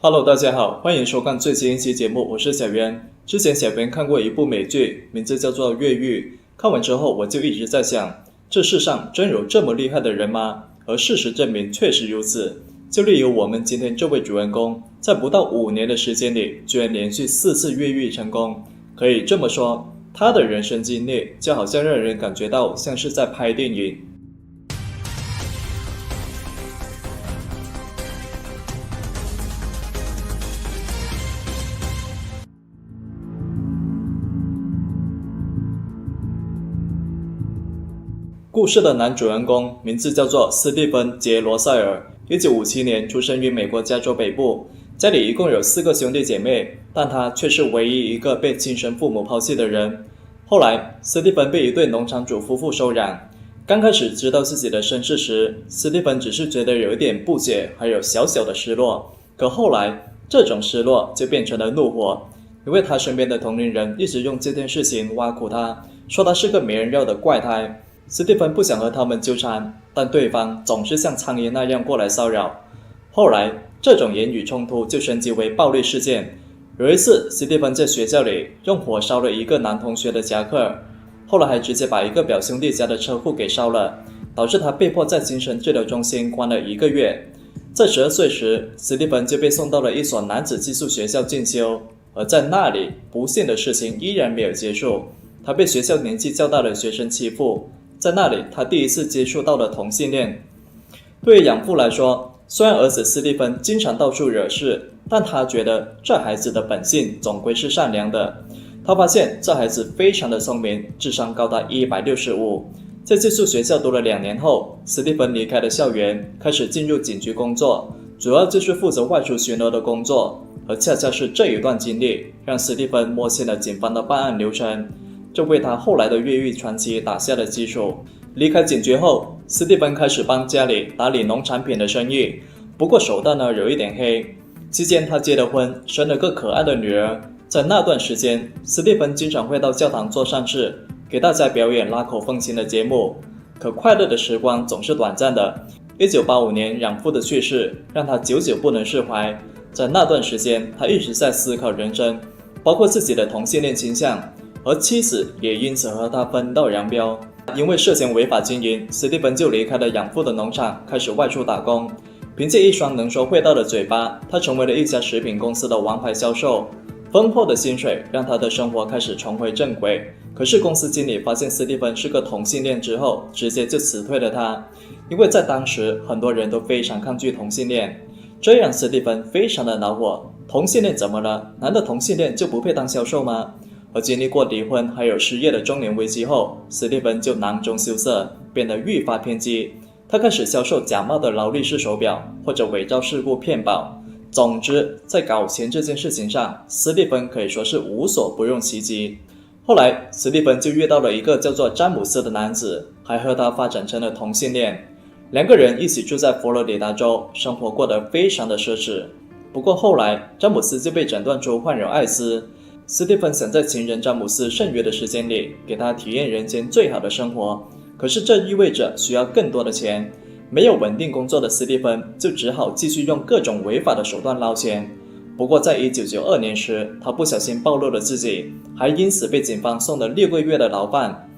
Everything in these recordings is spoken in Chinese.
Hello， 大家好，欢迎收看最新一期节目，我是小袁。之前小袁看过一部美剧，名字叫做《越狱》，看完之后我就一直在想，这世上真有这么厉害的人吗？而事实证明确实如此。就例如我们今天这位主人公，在不到5年的时间里，居然连续4次越狱成功。可以这么说，他的人生经历就好像让人感觉到像是在拍电影。故事的男主人公名字叫做斯蒂芬·杰罗塞尔，1957年出生于美国加州北部，家里一共有4个兄弟姐妹，但他却是唯一一个被亲生父母抛弃的人。后来，斯蒂芬被一对农场主夫妇收养。刚开始知道自己的身世时，斯蒂芬只是觉得有一点不解，还有小小的失落。可后来，这种失落就变成了怒火，因为他身边的同龄人一直用这件事情挖苦他，说他是个没人要的怪胎。斯蒂芬不想和他们纠缠，但对方总是像苍蝇那样过来骚扰。后来，这种言语冲突就升级为暴力事件。有一次，斯蒂芬在学校里用火烧了一个男同学的夹克，后来还直接把一个表兄弟家的车库给烧了，导致他被迫在精神治疗中心关了1个月。在12岁时，斯蒂芬就被送到了一所男子寄宿学校进修，而在那里，不幸的事情依然没有结束，他被学校年纪较大的学生欺负。在那里，他第一次接触到了同性恋。对于养父来说，虽然儿子斯蒂芬经常到处惹事，但他觉得这孩子的本性总归是善良的。他发现这孩子非常的聪明，智商高达165。在寄宿学校读了2年后，斯蒂芬离开了校园，开始进入警局工作，主要就是负责外出巡逻的工作。而恰恰是这一段经历，让斯蒂芬摸清了警方的办案流程，这为他后来的越狱传奇打下了基础。离开警局后，斯蒂芬开始帮家里打理农产品的生意，不过手段有一点黑。期间他结了婚，生了个可爱的女儿。在那段时间，斯蒂芬经常会到教堂做善事，给大家表演拉口风琴的节目。可快乐的时光总是短暂的。1985年养父的去世让他久久不能释怀。在那段时间，他一直在思考人生，包括自己的同性恋倾向，而妻子也因此和他分道扬镳。因为涉嫌违法经营，斯蒂芬就离开了养父的农场，开始外出打工。凭借一双能说会道的嘴巴，他成为了一家食品公司的王牌销售。丰厚的薪水让他的生活开始重回正轨。可是公司经理发现斯蒂芬是个同性恋之后，直接就辞退了他。因为在当时，很多人都非常抗拒同性恋，这让斯蒂芬非常的恼火。同性恋怎么了？难道同性恋就不配当销售吗？而经历过离婚还有失业的中年危机后，斯蒂芬就囊中羞涩，变得愈发偏激。他开始销售假冒的劳力士手表，或者伪造事故骗保。总之，在搞钱这件事情上，斯蒂芬可以说是无所不用其极。后来，斯蒂芬就遇到了一个叫做詹姆斯的男子，还和他发展成了同性恋。2个人一起住在佛罗里达州，生活过得非常的奢侈。不过后来，詹姆斯就被诊断出患有艾滋。斯蒂芬想在情人詹姆斯剩余的时间里，给他体验人间最好的生活，可是这意味着需要更多的钱。没有稳定工作的斯蒂芬就只好继续用各种违法的手段捞钱。不过在1992年时，他不小心暴露了自己，还因此被警方送了6个月的牢饭。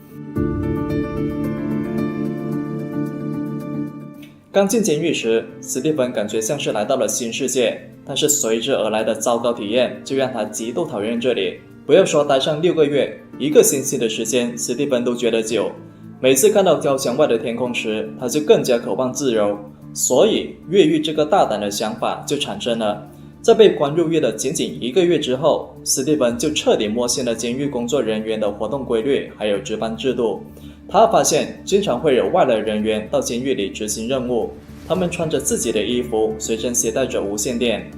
刚进监狱时，斯蒂芬感觉像是来到了新世界，但是随之而来的糟糕体验就让他极度讨厌这里。不要说待上6个月，1个星期的时间，斯蒂芬都觉得久。每次看到高墙外的天空时，他就更加渴望自由，所以越狱这个大胆的想法就产生了。在被关入狱的仅仅1个月之后，斯蒂芬就彻底摸清了监狱工作人员的活动规律，还有值班制度。他发现经常会有外来人员到监狱里执行任务，他们穿着自己的衣服，随身携带着无线电。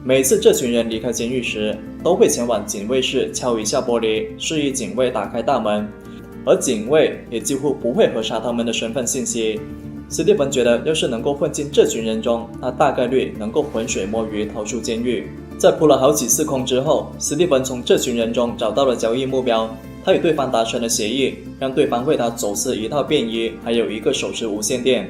每次这群人离开监狱时，都会前往警卫室敲一下玻璃，示意警卫打开大门，而警卫也几乎不会核查他们的身份信息。斯蒂芬觉得，要是能够混进这群人中，那大概率能够浑水摸鱼逃出监狱。在扑了好几次空之后，斯蒂芬从这群人中找到了交易目标，他与对方达成了协议，让对方为他走私1套便衣，还有1个手持无线电。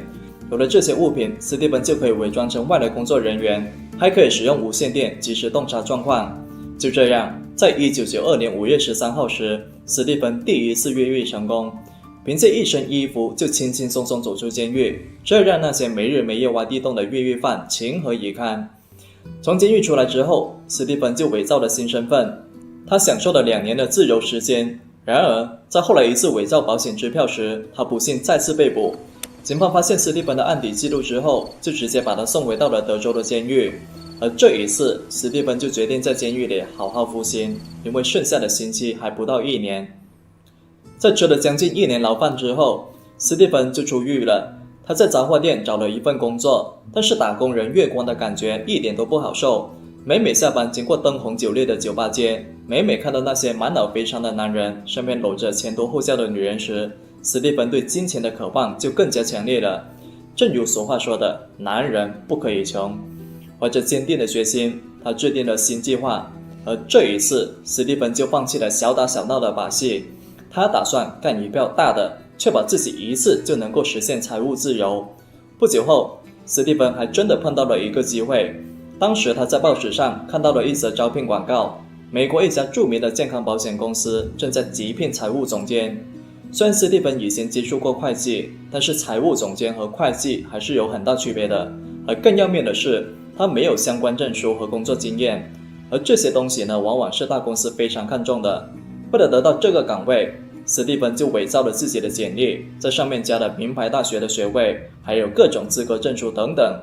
有了这些物品，斯蒂芬就可以伪装成外来工作人员，还可以使用无线电及时洞察状况。就这样，在1992年5月13号时，史蒂芬第一次越狱成功，凭借一身衣服就轻轻松松走出监狱，这让那些没日没夜挖地洞的越狱犯情何以堪。从监狱出来之后，史蒂芬就伪造了新身份，他享受了2年的自由时间。然而，在后来一次伪造保险支票时，他不幸再次被捕。警方发现史蒂芬的案底记录之后，就直接把他送回到了德州的监狱。而这一次，史蒂芬就决定在监狱里好好服刑，因为剩下的刑期还不到1年。在吃了将近1年牢饭之后，史蒂芬就出狱了。他在杂货店找了一份工作，但是打工人月光的感觉一点都不好受。每每下班经过灯红酒绿的酒吧街，每每看到那些满脑肥肠的男人身边搂着前凸后翘的女人时，史蒂芬对金钱的渴望就更加强烈了。正如俗话说的，男人不可以穷。怀着坚定的决心，他制定了新计划。而这一次，史蒂芬就放弃了小打小闹的把戏，他打算干一票大的，确保自己一次就能够实现财务自由。不久后，史蒂芬还真的碰到了一个机会。当时他在报纸上看到了一则招聘广告，美国一家著名的健康保险公司正在急聘财务总监。虽然史蒂芬以前接触过会计，但是财务总监和会计还是有很大区别的。而更要命的是，他没有相关证书和工作经验，而这些东西呢，往往是大公司非常看重的。为了得到这个岗位，史蒂芬就伪造了自己的简历，在上面加了名牌大学的学位，还有各种资格证书等等。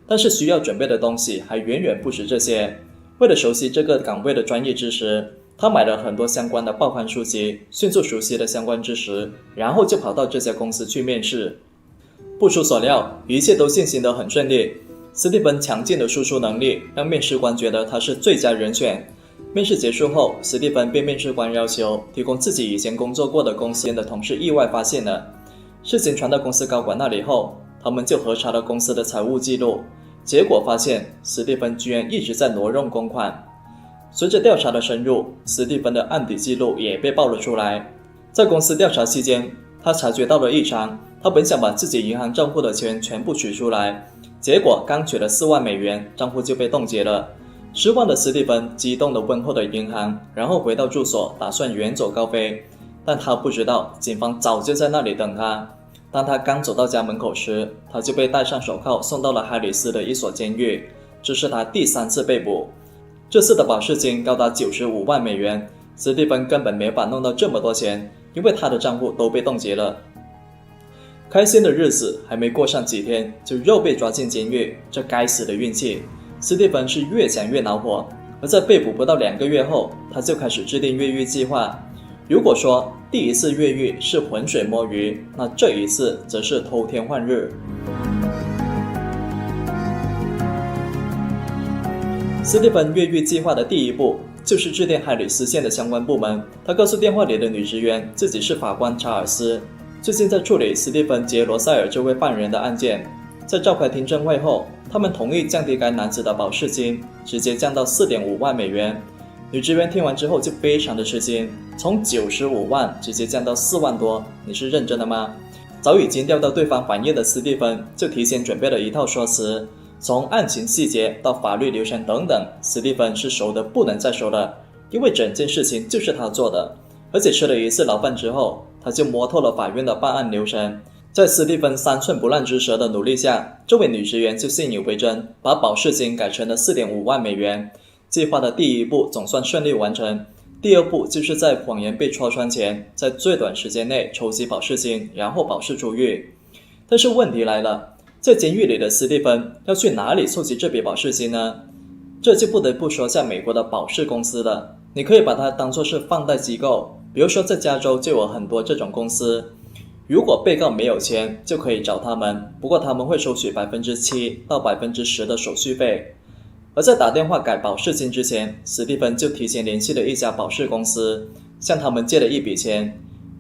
但是需要准备的东西还远远不止这些。为了熟悉这个岗位的专业知识，他买了很多相关的报刊书籍，迅速熟悉了相关知识，然后就跑到这家公司去面试。不出所料，一切都进行得很顺利。史蒂芬强劲的输出能力让面试官觉得他是最佳人选。面试结束后，史蒂芬被面试官要求提供自己以前工作过的公司的同事意外发现了。事情传到公司高管那里后，他们就核查了公司的财务记录，结果发现史蒂芬居然一直在挪用公款。随着调查的深入，史蒂芬的案底记录也被爆了出来。在公司调查期间，他察觉到了异常，他本想把自己银行账户的钱全部取出来，结果刚取了4万美元，账户就被冻结了。失望的史蒂芬激动地问候了银行，然后回到住所，打算远走高飞。但他不知道，警方早就在那里等他。当他刚走到家门口时，他就被戴上手铐送到了哈里斯的一所监狱。这是他第3次被捕，这次的保释金高达95万美元。史蒂芬根本没法弄到这么多钱，因为他的账户都被冻结了。开心的日子还没过上几天，就又被抓进监狱，这该死的运气！史蒂芬是越想越恼火，而在被捕不到2个月后，他就开始制定越狱计划。如果说第一次越狱是浑水摸鱼，那这一次则是偷天换日。史蒂芬越狱计划的第一步就是致电海里斯县的相关部门，他告诉电话里的女职员自己是法官查尔斯，最近在处理史蒂芬·杰罗塞尔这位犯人的案件。在召开听证会后，他们同意降低该男子的保释金，直接降到4.5万美元。女职员听完之后就非常的吃惊，从95万直接降到4万多，你是认真的吗？早已经料到对方反应的史蒂芬就提前准备了一套说辞，从案情细节到法律流程等等，史蒂芬是熟的不能再熟了，因为整件事情就是他做的。而且吃了一次牢饭之后，他就摸透了法院的办案流程。在史蒂芬3寸不烂之舌的努力下，这位女职员就信以为真，把保释金改成了4.5万美元。计划的第一步总算顺利完成，第二步就是在谎言被戳穿前，在最短时间内筹集保释金，然后保释出狱。但是问题来了，在监狱里的史蒂芬要去哪里凑齐这笔保释金呢？这就不得不说下美国的保释公司了。你可以把它当作是放贷机构，比如说在加州就有很多这种公司。如果被告没有钱，就可以找他们，不过他们会收取 7% 到 10% 的手续费。而在打电话改保释金之前，史蒂芬就提前联系了一家保释公司，向他们借了一笔钱。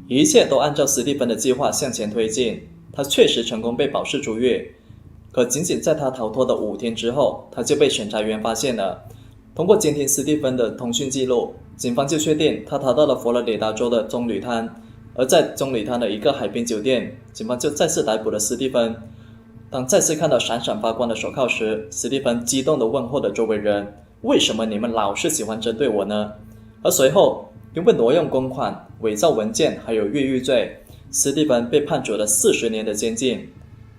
一切都按照史蒂芬的计划向前推进，他确实成功被保释出狱。可仅仅在他逃脱的5天之后，他就被审查员发现了。通过监听史蒂芬的通讯记录，警方就确定他逃到了佛罗里达州的棕榈滩。而在棕榈滩的一个海滨酒店，警方就再次逮捕了史蒂芬。当再次看到闪闪发光的手铐时，史蒂芬激动地问候了周围人：为什么你们老是喜欢针对我呢？而随后因为挪用公款、伪造文件还有越狱罪，史蒂芬被判处了40年的监禁。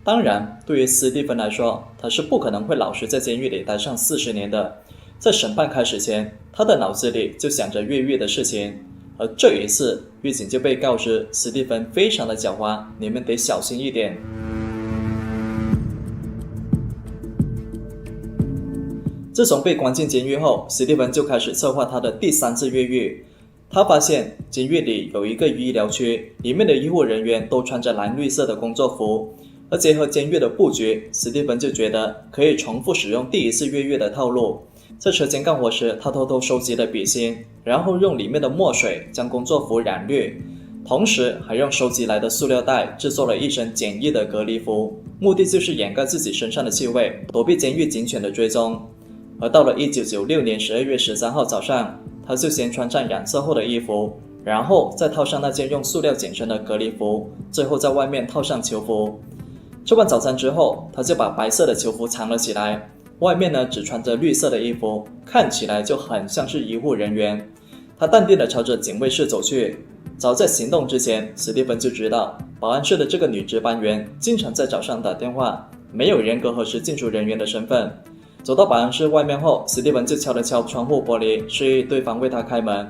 当然，对于史蒂芬来说，他是不可能会老实在监狱里待上40年的。在审判开始前，他的脑子里就想着越狱的事情。而这一次，狱警就被告知史蒂芬非常的狡猾，你们得小心一点。自从被关进监狱后，史蒂芬就开始策划他的第3次越狱。他发现监狱里有一个医疗区，里面的医护人员都穿着蓝绿色的工作服，而结合监狱的布局，史蒂芬就觉得可以重复使用第一次越狱的套路。在车间干活时，他偷偷收集了笔芯，然后用里面的墨水将工作服染绿，同时还用收集来的塑料袋制作了一身简易的隔离服，目的就是掩盖自己身上的气味，躲避监狱警犬的追踪。而到了1996年12月13号早上，他就先穿上染色后的衣服，然后再套上那件用塑料剪成的隔离服，最后在外面套上囚服。吃完早餐之后，他就把白色的囚服藏了起来，外面呢只穿着绿色的衣服，看起来就很像是医护人员。他淡定地朝着警卫室走去。早在行动之前，史蒂芬就知道保安室的这个女值班员经常在早上打电话，没有严格核实进出人员的身份。走到保安室外面后，史蒂芬就敲了敲窗户玻璃，示意对方为他开门。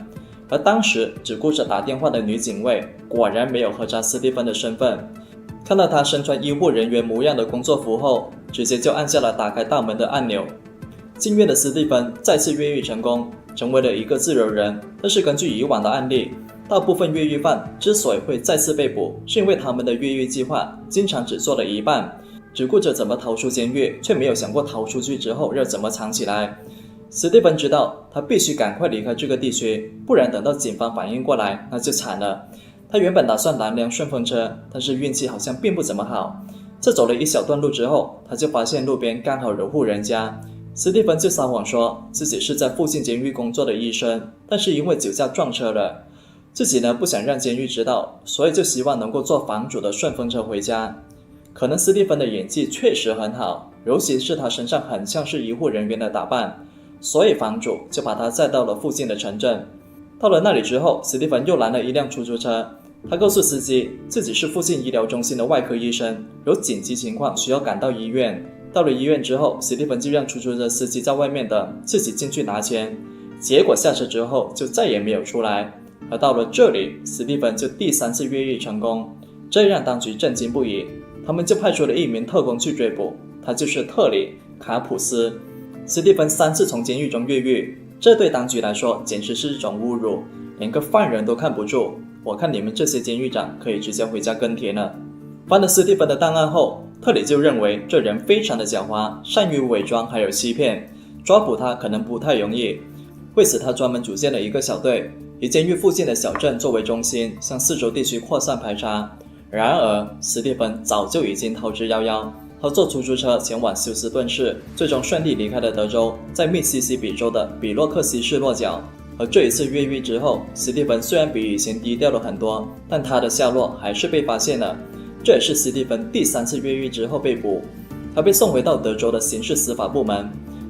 而当时只顾着打电话的女警卫果然没有核查史蒂芬的身份，看到他身穿医护人员模样的工作服后，直接就按下了打开大门的按钮。进院的史蒂芬再次越狱成功，成为了一个自由人。但是根据以往的案例，大部分越狱犯之所以会再次被捕，是因为他们的越狱计划经常只做了一半，只顾着怎么逃出监狱，却没有想过逃出去之后要怎么藏起来。史蒂芬知道他必须赶快离开这个地区，不然等到警方反应过来那就惨了。他原本打算拦辆顺风车，但是运气好像并不怎么好。在走了一小段路之后，他就发现路边刚好有户人家。史蒂芬就撒谎说自己是在附近监狱工作的医生，但是因为酒驾撞车了。自己呢不想让监狱知道，所以就希望能够坐房主的顺风车回家。可能史蒂芬的演技确实很好，尤其是他身上很像是医护人员的打扮，所以房主就把他载到了附近的城镇。到了那里之后，史蒂芬又拦了一辆出租车，他告诉司机自己是附近医疗中心的外科医生，有紧急情况需要赶到医院。到了医院之后，史蒂芬就让出租车司机在外面等，自己进去拿钱。结果下车之后就再也没有出来。而到了这里，史蒂芬就第3次越狱成功，这让当局震惊不已。他们就派出了一名特工去追捕，他就是特里·卡普斯。史蒂芬3次从监狱中越狱，这对当局来说简直是一种侮辱，连个犯人都看不住。我看你们这些监狱长可以直接回家耕田了。翻了史蒂芬的档案后，特里就认为这人非常的狡猾，善于伪装还有欺骗，抓捕他可能不太容易。为此他专门组建了一个小队，以监狱附近的小镇作为中心，向四周地区扩散排查。然而史蒂芬早就已经逃之夭夭，他坐出租车前往休斯顿市，最终顺利离开了德州，在密西西比州的比洛克西市落脚。而这一次越狱之后，史蒂芬虽然比以前低调了很多，但他的下落还是被发现了。这也是史蒂芬第3次越狱之后被捕，他被送回到德州的刑事司法部门。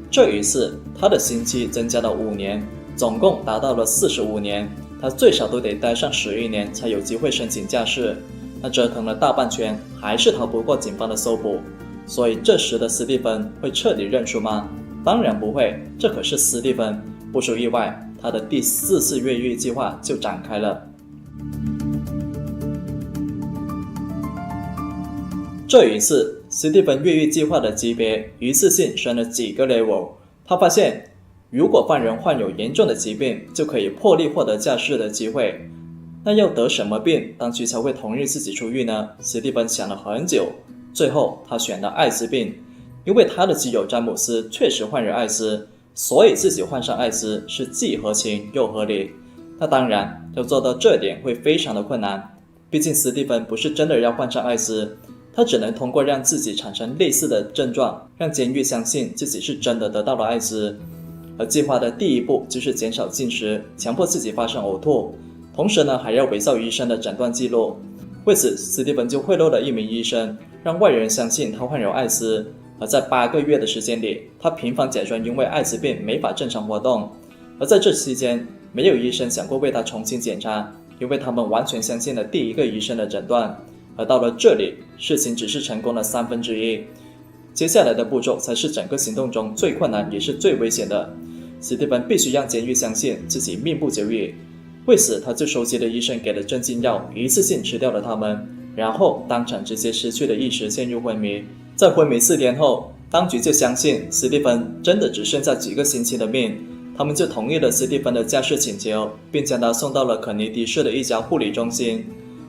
这一次他的刑期增加到5年，总共达到了45年，他最少都得待上11年才有机会申请假释。那折腾了大半圈，还是逃不过警方的搜捕。所以这时的史蒂芬会彻底认输吗？当然不会，这可是史蒂芬。不出意外，他的第4次越狱计划就展开了。这一次史蒂芬越狱计划的级别一次性升了几个 level。 他发现如果犯人患有严重的疾病，就可以破例获得假释的机会。那要得什么病，当局才会同意自己出狱呢？史蒂芬想了很久，最后他选了艾滋病，因为他的基友詹姆斯确实患有艾滋，所以自己患上艾滋是既合情又合理。那当然要做到这点会非常的困难，毕竟史蒂芬不是真的要患上艾滋，他只能通过让自己产生类似的症状，让监狱相信自己是真的得到了艾滋。而计划的第一步就是减少进食，强迫自己发生呕吐，同时呢还要伪造医生的诊断记录。为此史蒂芬就贿赂了一名医生，让外人相信他患有艾滋。而在8个月的时间里，他频繁假装因为艾滋病没法正常活动。而在这期间，没有医生想过为他重新检查，因为他们完全相信了第一个医生的诊断。而到了这里，事情只是成功了1/3。接下来的步骤才是整个行动中最困难也是最危险的。史蒂芬必须让监狱相信自己命不久矣，为此他就收集了医生给的镇静药，一次性吃掉了它们，然后当场直接失去了意识，陷入昏迷。在昏迷4天后，当局就相信史蒂芬真的只剩下几个星期的命，他们就同意了史蒂芬的假释请求，并将他送到了肯尼迪市的一家护理中心。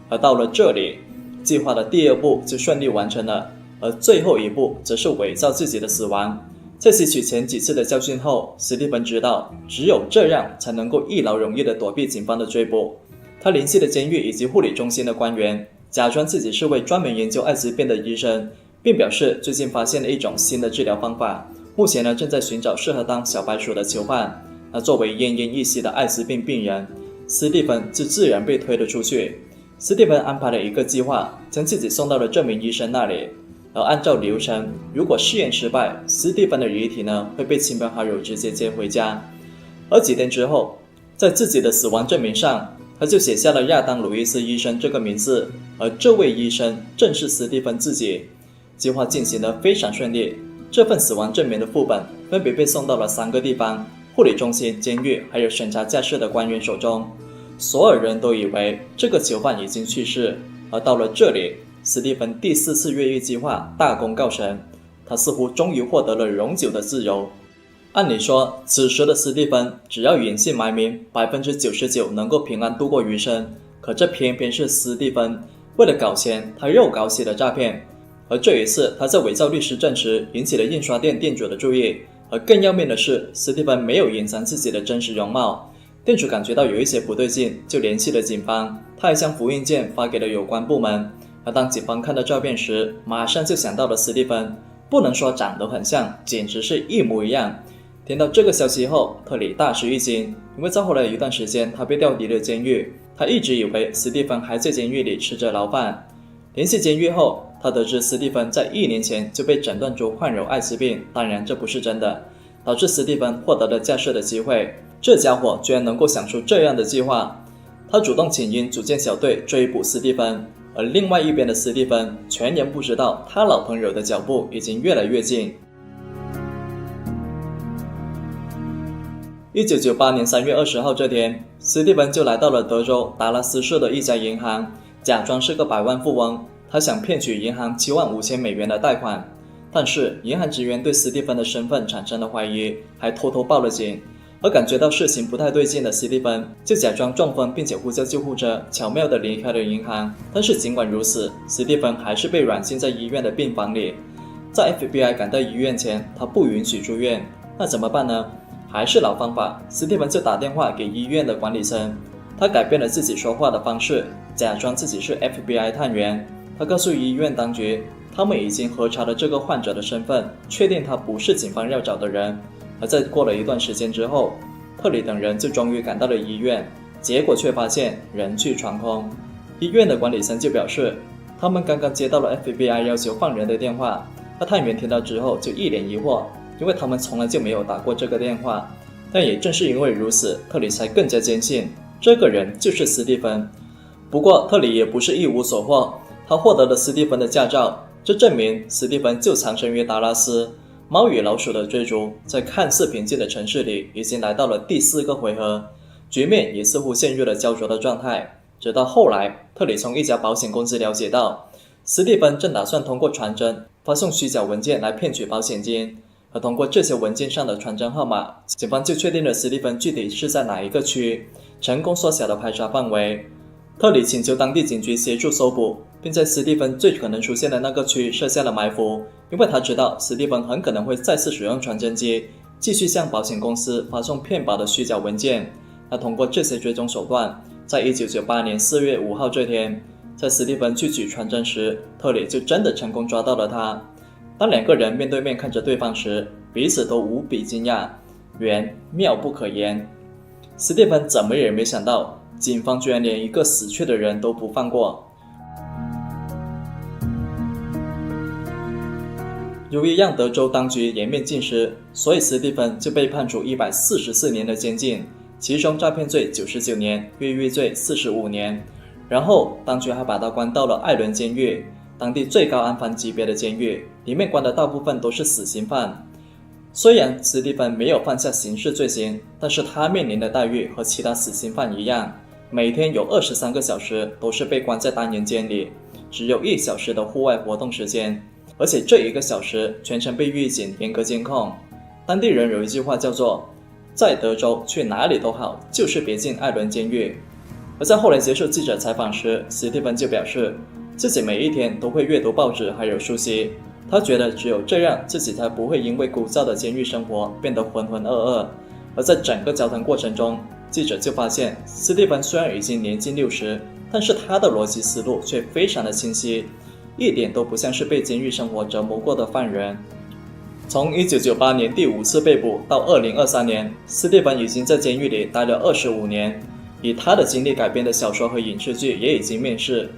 而到了这里，计划的第2步就顺利完成了，而最后一步则是伪造自己的死亡。在吸取前几次的教训后，史蒂芬知道只有这样才能够一劳永逸地躲避警方的追捕。他联系了监狱以及护理中心的官员，假装自己是位专门研究艾滋病的医生，并表示最近发现了一种新的治疗方法，目前正在寻找适合当小白鼠的囚犯。作为奄奄一息的艾滋病病人，史蒂芬就自然被推了出去。史蒂芬安排了一个计划，将自己送到了这名医生那里。而按照流程，如果试验失败，史蒂芬的遗体会被亲朋好友直接接回家。而几天之后，在自己的死亡证明上，他就写下了亚当·鲁伊斯医生这个名字，而这位医生正是史蒂芬自己。计划进行得非常顺利，这份死亡证明的副本分别被送到了3个地方：护理中心、监狱，还有审查假释的官员手中。所有人都以为这个囚犯已经去世，而到了这里，史蒂芬第4次越狱计划大功告成，他似乎终于获得了永久的自由。按理说，此时的史蒂芬只要隐姓埋名，99%能够平安度过余生。可这偏偏是史蒂芬为了搞钱，他又搞起了诈骗。而这一次，他在伪造律师证时引起了印刷店店主的注意。而更要命的是，史蒂芬没有隐藏自己的真实容貌。店主感觉到有一些不对劲，就联系了警方。他还将复印件发给了有关部门。而当警方看到照片时，马上就想到了史蒂芬，不能说长得很像，简直是一模一样。听到这个消息后，特里大吃一惊，因为在后来一段时间，他被调离了监狱。他一直以为史蒂芬还在监狱里吃着牢饭。联系监狱后，他得知史蒂芬在1年前就被诊断出患有艾滋病，当然这不是真的，导致史蒂芬获得了假释的机会。这家伙居然能够想出这样的计划。他主动请缨组建小队追捕史蒂芬，而另外一边的史蒂芬全然不知道他老朋友的脚步已经越来越近。1998年3月20号这天，史蒂芬就来到了德州达拉斯市的一家银行，假装是个百万富翁，他想骗取银行75000美元的贷款。但是银行职员对史蒂芬的身份产生了怀疑，还偷偷报了警。而感觉到事情不太对劲的史蒂芬就假装中风，并且呼叫救护车，巧妙地离开了银行。但是尽管如此，史蒂芬还是被软禁在医院的病房里。在 FBI 赶到医院前，他不允许出院。那怎么办呢？还是老方法，史蒂芬就打电话给医院的管理层。他改变了自己说话的方式，假装自己是 FBI 探员。他告诉医院当局，他们已经核查了这个患者的身份，确定他不是警方要找的人。而在过了一段时间之后，特里等人就终于赶到了医院，结果却发现人去床空。医院的管理层就表示，他们刚刚接到了 FBI 要求放人的电话。那探员听到之后就一脸疑惑，因为他们从来就没有打过这个电话。但也正是因为如此，特里才更加坚信这个人就是史蒂芬。不过特里也不是一无所获，他获得了史蒂芬的驾照，这证明史蒂芬就藏身于达拉斯。猫与老鼠的追逐在看似平静的城市里已经来到了第4个回合，局面也似乎陷入了焦灼的状态。直到后来，特里从一家保险公司了解到，史蒂芬正打算通过传真发送虚假文件来骗取保险金，而通过这些文件上的传真号码，警方就确定了史蒂芬具体是在哪一个区，成功缩小了排查范围。特里请求当地警局协助搜捕，并在史蒂芬最可能出现的那个区设下了埋伏，因为他知道史蒂芬很可能会再次使用传真机，继续向保险公司发送骗保的虚假文件。那通过这些追踪手段，在1998年4月5号这天，在史蒂芬去取传真时，特里就真的成功抓到了他。当2个人面对面看着对方时，彼此都无比惊讶，原妙不可言。史蒂芬怎么也没想到，警方居然连一个死去的人都不放过。由于让德州当局颜面尽失，所以斯蒂芬就被判处144年的监禁，其中诈骗罪99年，越狱罪45年。然后当局还把他关到了艾伦监狱，当地最高安防级别的监狱，里面关的大部分都是死刑犯。虽然斯蒂芬没有犯下刑事罪行，但是他面临的待遇和其他死刑犯一样，每天有23个小时都是被关在单人间里，只有1小时的户外活动时间，而且这1个小时全程被狱警严格监控。当地人有一句话叫做在德州去哪里都好，就是别进艾伦监狱。而在后来接受记者采访时，斯蒂芬就表示自己每一天都会阅读报纸还有书籍，他觉得只有这样自己才不会因为枯燥的监狱生活变得浑浑噩噩。而在整个交谈过程中，记者就发现斯蒂芬虽然已经年近60，但是他的逻辑思路却非常的清晰，一点都不像是被监狱生活折磨过的犯人。从1998年第5次被捕到2023年，斯蒂芬已经在监狱里待了25年。以他的经历改编的小说和影视剧也已经面世，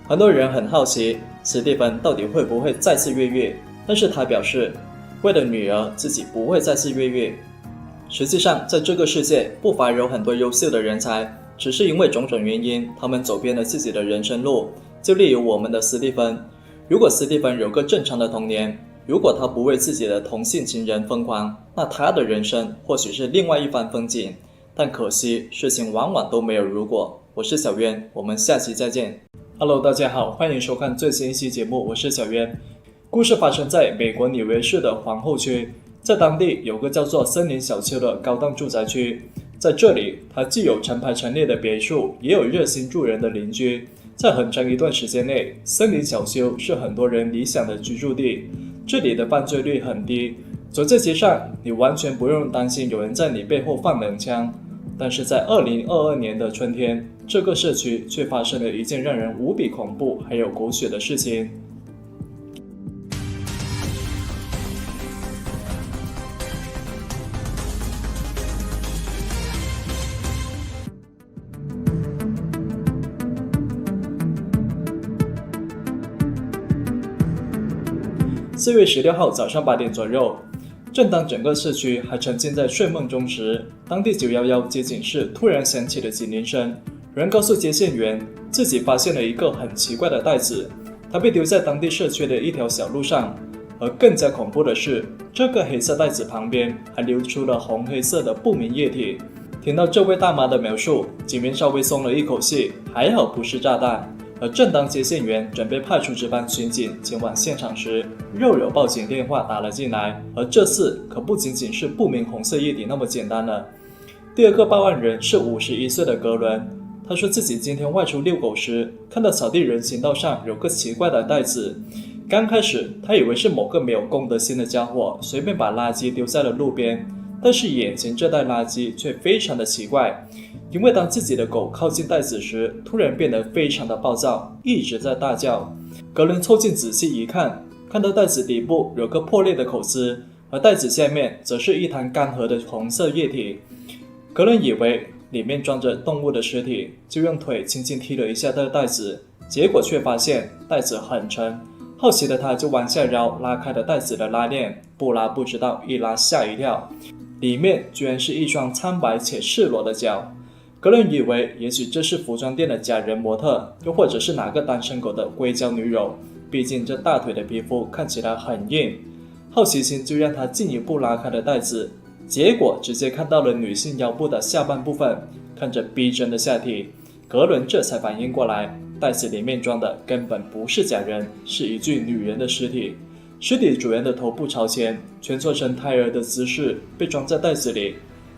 很多人很好奇斯蒂芬到底会不会再次越狱，但是他表示为了女儿自己不会再次越狱。实际上在这个世界不乏有很多优秀的人才，只是因为种种原因他们走遍了自己的人生路。就例如我们的斯蒂芬，如果斯蒂芬有个正常的童年，如果他不为自己的同性情人疯狂，那他的人生或许是另外一番风景。但可惜事情往往都没有如果。我是小渊，我们下期再见。 Hello， 大家好，欢迎收看最新一期节目，我是小渊。故事发生在美国纽约市的皇后区，在当地有个叫做森林小丘的高档住宅区，在这里它既有成排陈列的别墅，也有热心助人的邻居。在很长一段时间内，森林小丘是很多人理想的居住地，这里的犯罪率很低，走在街上你完全不用担心有人在你背后放冷枪。但是在2022年的春天，这个社区却发生了一件让人无比恐怖还有狗血的事情。4月16号早上8点左右，正当整个社区还沉浸在睡梦中时，当地911接警室突然响起了警铃声。人告诉接线员，自己发现了一个很奇怪的袋子，它被丢在当地社区的一条小路上。而更加恐怖的是，这个黑色袋子旁边还流出了红黑色的不明液体。听到这位大妈的描述，警员稍微松了一口气，还好不是炸弹。而正当接线员准备派出值班巡警前往现场时，又有报警电话打了进来，而这次可不仅仅是不明红色液体那么简单了。第二个报案人是51岁的格伦，他说自己今天外出遛狗时，看到草地人行道上有个奇怪的袋子。刚开始他以为是某个没有公德心的家伙随便把垃圾丢在了路边，但是眼前这袋垃圾却非常的奇怪，因为当自己的狗靠近袋子时，突然变得非常的暴躁，一直在大叫。格伦凑近仔细一看，看到袋子底部有个破裂的口子，而袋子下面则是一滩干涸的红色液体。格伦以为里面装着动物的尸体，就用腿轻轻踢了一下袋子，结果却发现袋子很沉。好奇的他就往下绕，拉开了袋子的拉链，不拉不知道，一拉吓一跳，里面居然是一双苍白且赤裸的脚。格伦以为也许这是服装店的假人模特，又或者是哪个单身狗的硅胶女友，毕竟这大腿的皮肤看起来很硬。好奇心就让他进一步拉开了袋子，结果直接看到了女性腰部的下半部分，看着逼真的下体。格伦这才反应过来，袋子里面装的根本不是假人，是一具女人的尸体。尸体主人的头部朝前，蜷缩成胎儿的姿势，被装在袋子里。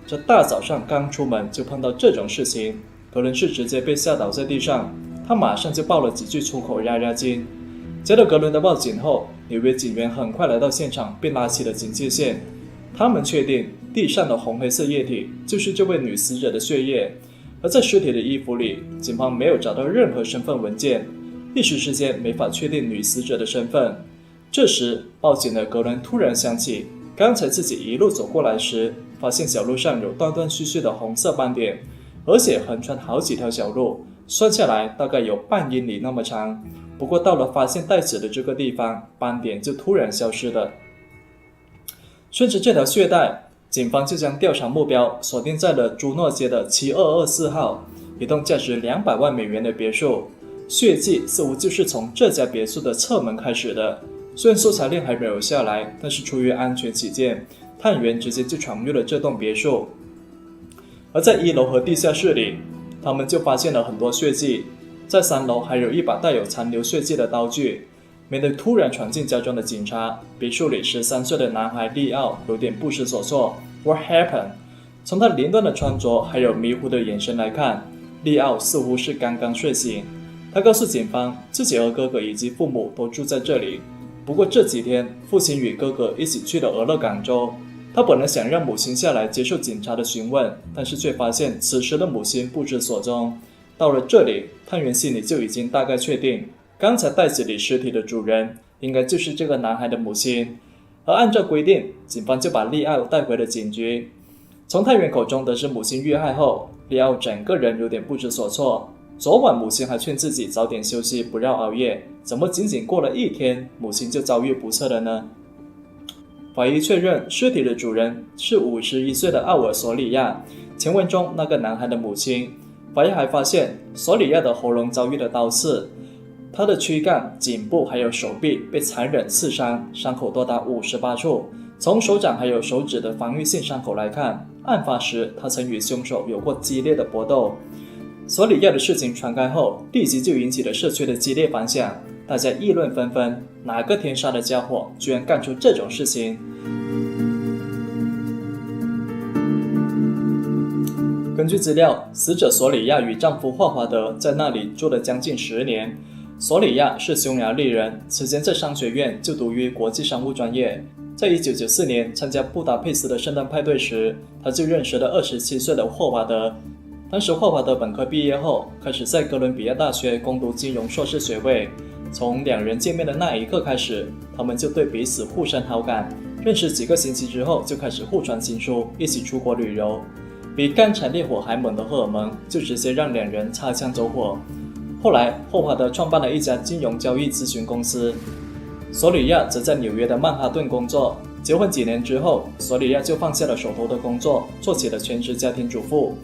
这大早上刚出门就碰到这种事情，格伦是直接被吓倒在地上，他马上就爆了几句粗口压惊。接到格伦的报警后，纽约警员很快来到现场，并拉起了警戒线。他们确定地上的红黑色液体就是这位女死者的血液，而在尸体的衣服里，警方没有找到任何身份文件，一时之间没法确定女死者的身份。这时报警的格伦突然想起，刚才自己一路走过来时，发现小路上有断断续续的红色斑点，而且横穿好几条小路，算下来大概有半英里那么长。不过到了发现袋子的这个地方，斑点就突然消失了，顺着这条血带，警方就将调查目标锁定在了朱诺街的7224号，一栋价值200万美元的别墅。血迹似乎就是从这家别墅的侧门开始的。虽然搜查令还没有下来，但是出于安全起见，探员直接就闯入了这栋别墅。而在1楼和地下室里，他们就发现了很多血迹，在3楼还有一把带有残留血迹的刀具。面对突然闯进家中的警察，别墅里13岁的男孩利奥有点不知所措。What happened？ 从他凌乱的穿着还有迷糊的眼神来看，利奥似乎是刚刚睡醒。他告诉警方，自己和哥哥以及父母都住在这里。不过这几天，父亲与哥哥一起去了俄勒冈州。他本来想让母亲下来接受警察的询问，但是却发现此时的母亲不知所踪。到了这里，探员心里就已经大概确定，刚才袋子里尸体的主人应该就是这个男孩的母亲。而按照规定，警方就把利奥带回了警局。从探员口中得知母亲遇害后，利奥整个人有点不知所措。昨晚母亲还劝自己早点休息，不要熬夜，怎么仅仅过了1天，母亲就遭遇不测了呢？法医确认尸体的主人是51岁的奥尔索里亚，前文中那个男孩的母亲。法医还发现索里亚的喉咙遭遇了刀刺，他的躯干、颈部还有手臂被残忍刺伤，伤口多达58处。从手掌还有手指的防御性伤口来看，案发时他曾与凶手有过激烈的搏斗。索里亚的事情传开后，立即就引起了社区的激烈反响，大家议论纷纷，哪个天杀的家伙居然干出这种事情？根据资料，死者索里亚与丈夫霍华德在那里住了将近10年。索里亚是匈牙利人，此前在商学院就读于国际商务专业。在1994年参加布达佩斯的圣诞派对时，他就认识了27岁的霍华德。当时霍华德本科毕业后，开始在哥伦比亚大学攻读金融硕士学位。从2人见面的那一刻开始，他们就对彼此互生好感。认识几个星期之后，就开始互传情书，一起出国旅游。比干柴烈火还猛的荷尔蒙，就直接让2人擦枪走火。后来，霍华德创办了一家金融交易咨询公司，索里亚则在纽约的曼哈顿工作。结婚几年之后，索里亚就放下了手头的工作，做起了全职家庭主妇。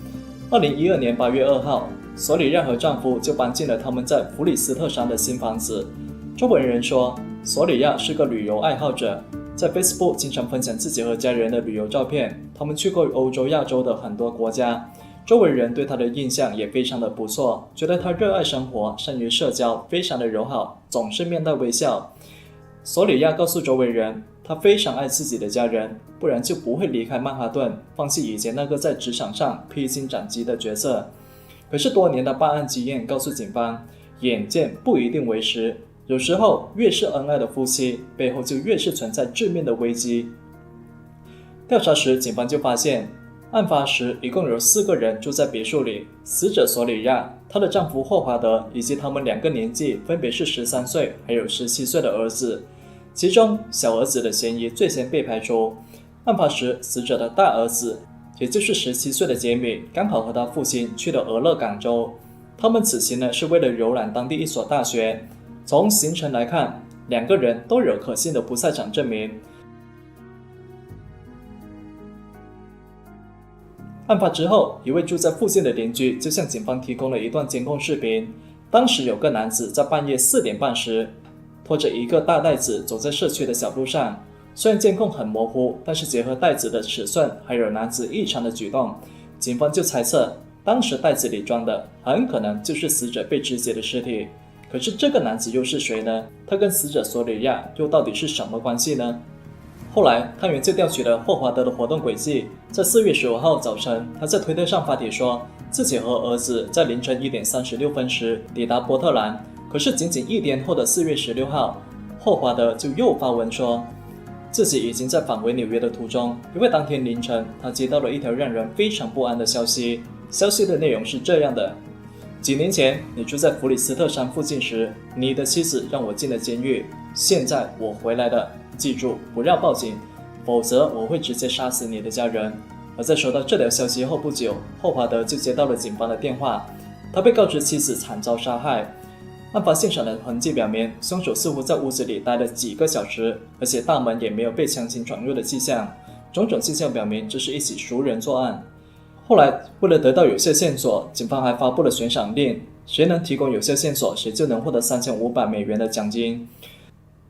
2012年8月2号，索里亚和丈夫就搬进了他们在弗里斯特山的新房子。周围人说，索里亚是个旅游爱好者，在 Facebook 经常分享自己和家人的旅游照片。他们去过欧洲、亚洲的很多国家，周围人对他的印象也非常的不错，觉得他热爱生活，善于社交，非常的友好，总是面带微笑。索里亚告诉周围人，他非常爱自己的家人，不然就不会离开曼哈顿，放弃以前那个在职场上披荆斩棘的角色。可是多年的办案经验告诉警方，眼见不一定为实，有时候越是恩爱的夫妻，背后就越是存在致命的危机。调查时，警方就发现，案发时一共有4个人住在别墅里，死者索里亚、她的丈夫霍华德以及他们2个年纪分别是13岁还有17岁的儿子。其中小儿子的嫌疑最先被排除。案发时，死者的大儿子，也就是17岁的杰米，刚好和他父亲去了俄勒冈州。他们此行呢是为了游览当地一所大学。从行程来看，2个人都有可信的不在场证明。案发之后，一位住在附近的邻居就向警方提供了一段监控视频。当时有个男子在半夜4点半时，拖着一个大袋子走在社区的小路上。虽然监控很模糊，但是结合袋子的尺寸还有男子异常的举动，警方就猜测当时袋子里装的很可能就是死者被肢解的尸体。可是这个男子又是谁呢？他跟死者索里亚又到底是什么关系呢？后来探员就调取了霍华德的活动轨迹。在4月15号早晨，他在推特上发帖说，自己和儿子在凌晨1点36分时抵达波特兰。可是仅仅1天后的4月16号，霍华德就又发文说，自己已经在返回纽约的途中，因为当天凌晨他接到了一条让人非常不安的消息。消息的内容是这样的：几年前你住在弗里斯特山附近时，你的妻子让我进了监狱，现在我回来了，记住不要报警，否则我会直接杀死你的家人。而在收到这条消息后不久，霍华德就接到了警方的电话，他被告知妻子惨遭杀害。案发现场的痕迹表明，凶手似乎在屋子里待了几个小时，而且大门也没有被强行闯入的迹象。种种迹象表明，这是一起熟人作案。后来，为了得到有效线索，警方还发布了悬赏令，谁能提供有效线索，谁就能获得$3500的奖金。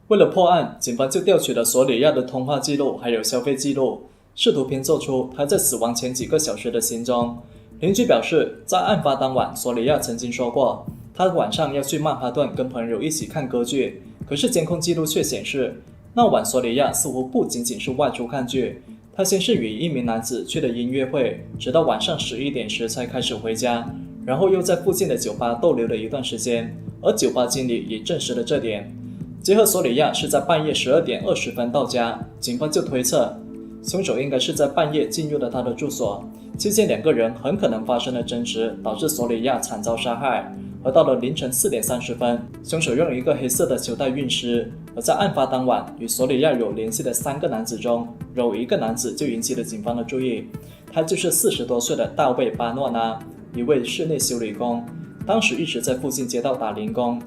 为了破案，警方就调取了索里亚的通话记录还有消费记录，试图拼凑出他在死亡前几个小时的行踪。邻居表示，在案发当晚，索里亚曾经说过，他晚上要去曼哈顿跟朋友一起看歌剧，可是监控记录却显示，那晚索里亚似乎不仅仅是外出看剧，他先是与一名男子去了音乐会，直到晚上11点时才开始回家，然后又在附近的酒吧逗留了一段时间，而酒吧经理也证实了这点。结合索里亚是在半夜12点20分到家，警方就推测，凶手应该是在半夜进入了他的住所，期间两个人很可能发生了争执，导致索里亚惨遭杀害。而到了凌晨4点30分，凶手用一个黑色的球袋运尸。而在案发当晚，与索里亚有联系的3个男子中，有一个男子就引起了警方的注意，他就是40多岁的大卫·巴诺拉，一位室内修理工，当时一直在附近街道打零工。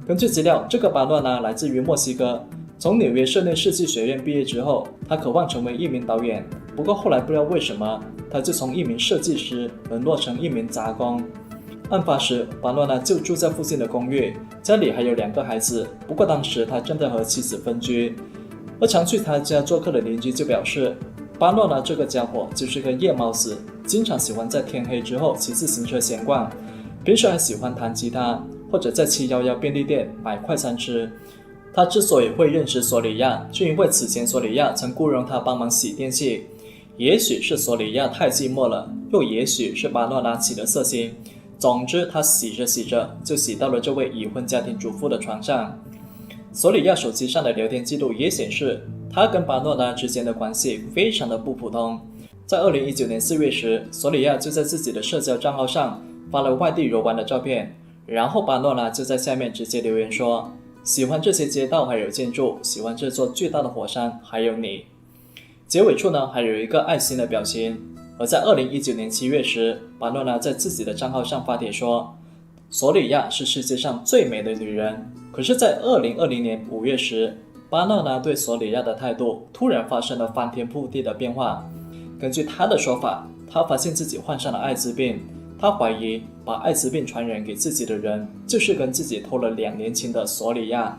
根据资料，这个巴诺拉来自于墨西哥，从纽约室内设计学院毕业之后，他渴望成为一名导演，不过后来不知道为什么，他就从一名设计师沦落成一名杂工。案发时，巴诺拉就住在附近的公寓，家里还有2个孩子，不过当时他正在和妻子分居。而常去他家做客的邻居就表示，巴诺拉这个家伙就是个夜猫子，经常喜欢在天黑之后骑自行车闲逛，平时还喜欢弹吉他，或者在711便利店买快餐吃。他之所以会认识索里亚，是因为此前索里亚曾雇佣他帮忙洗电器。也许是索里亚太寂寞了，又也许是巴诺拉起了色心。总之，他洗着洗着就洗到了这位已婚家庭主妇的床上。索里亚手机上的聊天记录也显示，他跟巴诺拉之间的关系非常的不普通。在2019年4月时，索里亚就在自己的社交账号上发了外地游玩的照片，然后巴诺拉就在下面直接留言说，喜欢这些街道还有建筑，喜欢这座巨大的火山，还有你。结尾处呢，还有一个爱心的表情。而在2019年7月时，巴诺拉在自己的账号上发帖说，索里亚是世界上最美的女人。可是在2020年5月时，巴诺拉对索里亚的态度突然发生了翻天覆地的变化。根据他的说法，他发现自己患上了艾滋病，他怀疑把艾滋病传染给自己的人就是跟自己偷了2年轻的索里亚。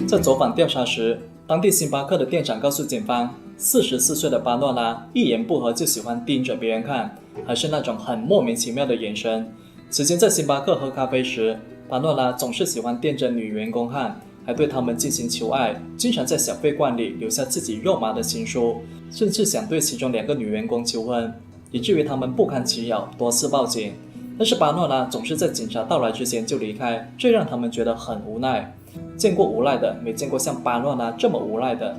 在走访调查时，当地星巴克的店长告诉警方，44岁的巴诺拉一言不合就喜欢盯着别人看，还是那种很莫名其妙的眼神。此前在星巴克喝咖啡时，巴诺拉总是喜欢惦着女员工看，还对他们进行求爱，经常在小费罐里留下自己肉麻的情书，甚至想对其中2个女员工求婚，以至于他们不堪其扰，多次报警。但是巴诺拉总是在警察到来之前就离开，这让他们觉得很无奈。见过无赖的，没见过像巴诺拉这么无赖的。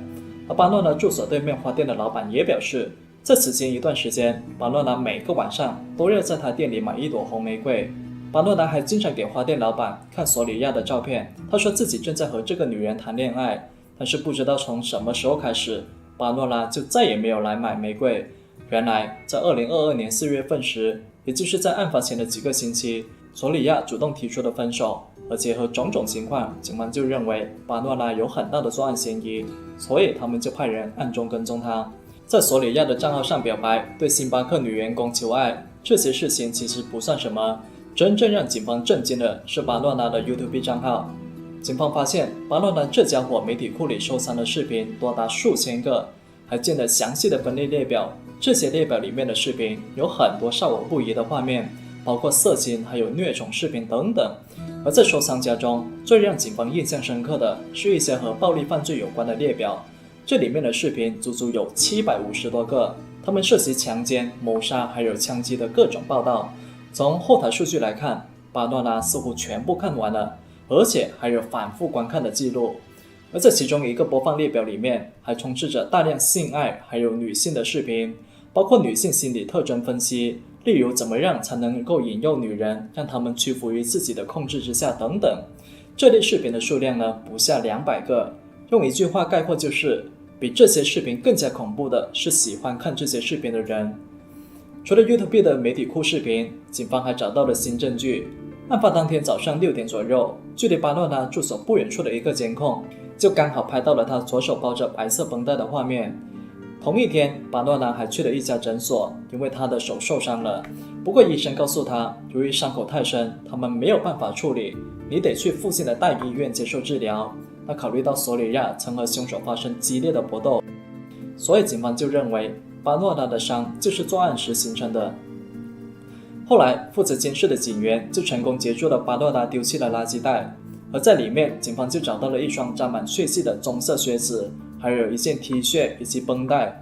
而巴诺拉住所对面花店的老板也表示，在此前一段时间，巴诺拉每个晚上都要在他店里买1朵红玫瑰。巴诺拉还经常给花店老板看索里亚的照片，他说自己正在和这个女人谈恋爱，但是不知道从什么时候开始，巴诺拉就再也没有来买玫瑰。原来在2022年4月份时，也就是在案发前的几个星期，索里亚主动提出了分手，而结合种种情况，警方就认为巴诺拉有很大的作案嫌疑，所以他们就派人暗中跟踪他。在索里亚的账号上表白，对星巴克女员工求爱，这些事情其实不算什么，真正让警方震惊的是巴诺拉的 YouTube 账号。警方发现巴诺拉这家伙媒体库里收藏的视频多达数千个，还建了详细的分类列表，这些列表里面的视频有很多少儿不宜的画面，包括色情还有虐宠视频等等。而在收藏夹中，最让警方印象深刻的是一些和暴力犯罪有关的列表，这里面的视频足足有750多个，他们涉及强奸、谋杀还有枪击的各种报道。从后台数据来看，巴诺拉似乎全部看完了，而且还有反复观看的记录。而在其中一个播放列表里面，还充斥着大量性爱还有女性的视频，包括女性心理特征分析，例如怎么样才能够引诱女人，让她们屈服于自己的控制之下等等。这类视频的数量呢，不下200个。用一句话概括就是，比这些视频更加恐怖的是喜欢看这些视频的人。除了 YouTube 的媒体库视频，警方还找到了新证据。案发当天早上6点左右，距离巴诺拉住所不远处的一个监控，就刚好拍到了他左手包着白色绷带的画面。同一天，巴诺拉还去了一家诊所，因为他的手受伤了。不过医生告诉他，由于伤口太深，他们没有办法处理，你得去附近的大医院接受治疗。那考虑到索里亚曾和凶手发生激烈的搏斗，所以警方就认为巴诺拉的伤就是作案时形成的。后来，负责监视的警员就成功截住了巴诺拉丢弃的垃圾袋，而在里面，警方就找到了一双沾满血迹的棕色靴子，还有一件 T 恤以及绷带。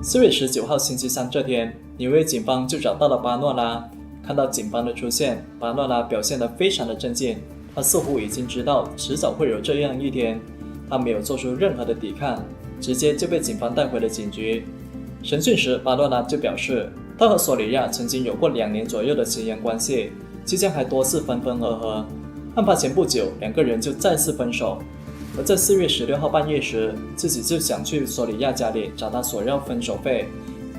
4月19号星期三这天，纽约警方就找到了巴诺拉。看到警方的出现，巴诺拉表现得非常的镇静，他似乎已经知道迟早会有这样一天。他没有做出任何的抵抗，直接就被警方带回了警局。审讯时，巴诺拉就表示，他和索里亚曾经有过2年左右的情人关系，期间还多次分分合合。案发前不久，两个人就再次分手。而在4月16号半夜时，自己就想去索里亚家里找他索要分手费。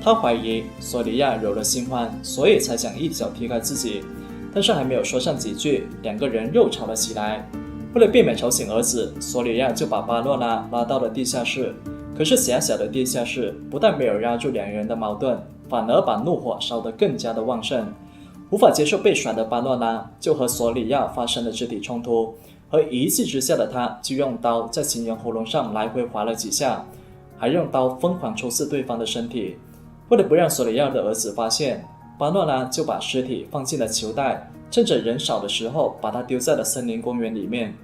他怀疑索里亚有了新欢，所以才想一脚踢开自己。但是还没有说上几句，两个人又吵了起来。为了避免吵醒儿子，索里亚就把巴诺拉拉到了地下室。可是狭小的地下室不但没有压住两人的矛盾，反而把怒火烧得更加的旺盛。无法接受被甩的巴诺拉就和索里亚发生了肢体冲突，而一气之下的他就用刀在情人喉咙上来回划了几下，还用刀疯狂抽刺对方的身体。为了不让索里亚的儿子发现，巴诺拉就把尸体放进了球袋，趁着人少的时候把它丢在了森林公园里面。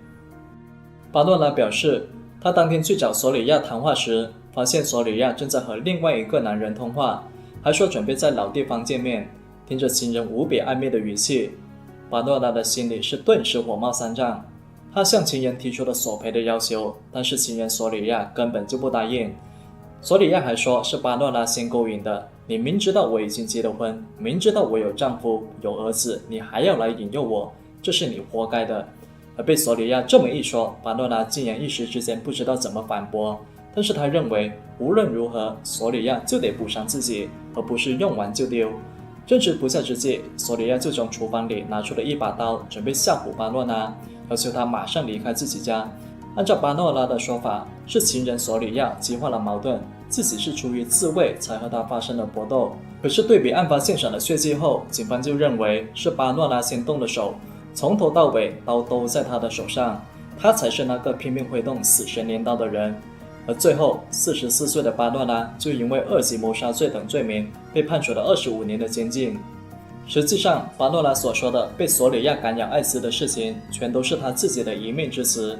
巴诺拉表示，他当天去找索里亚谈话时，发现索里亚正在和另外一个男人通话，还说准备在老地方见面。听着情人无比暧昧的语气，巴诺拉的心里是顿时火冒三丈。他向情人提出了索赔的要求，但是情人索里亚根本就不答应。索里亚还说是巴诺拉先勾引的，你明知道我已经结了婚，明知道我有丈夫有儿子，你还要来引诱我，这是你活该的。而被索里亚这么一说，巴诺拉竟然一时之间不知道怎么反驳，但是他认为无论如何索里亚就得补偿自己，而不是用完就丢。争执不下之际，索里亚就从厨房里拿出了一把刀，准备吓唬巴诺拉，要求他马上离开自己家。按照巴诺拉的说法，是情人索里亚激化了矛盾，自己是出于自卫才和他发生了搏斗。可是对比案发现场的血迹后，警方就认为是巴诺拉先动的手，从头到尾刀都在他的手上，他才是那个拼命挥动死神镰刀的人。而最后44岁的巴诺拉就因为2级谋杀罪等罪名被判处了25年的监禁。实际上，巴诺拉所说的被索里亚感染艾滋的事情，全都是他自己的一面之词。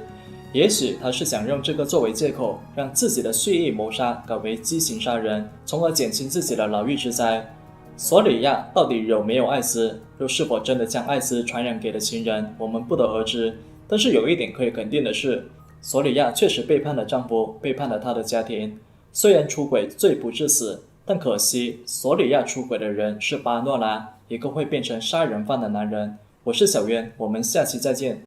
也许他是想用这个作为借口，让自己的蓄意谋杀改为激情杀人，从而减轻自己的牢狱之灾。索里亚到底有没有艾滋，又是否真的将艾滋传染给了情人，我们不得而知。但是有一点可以肯定的是，索里亚确实背叛了丈夫，背叛了他的家庭。虽然出轨罪不至死，但可惜索里亚出轨的人是巴诺拉，一个会变成杀人犯的男人。我是小渊，我们下期再见。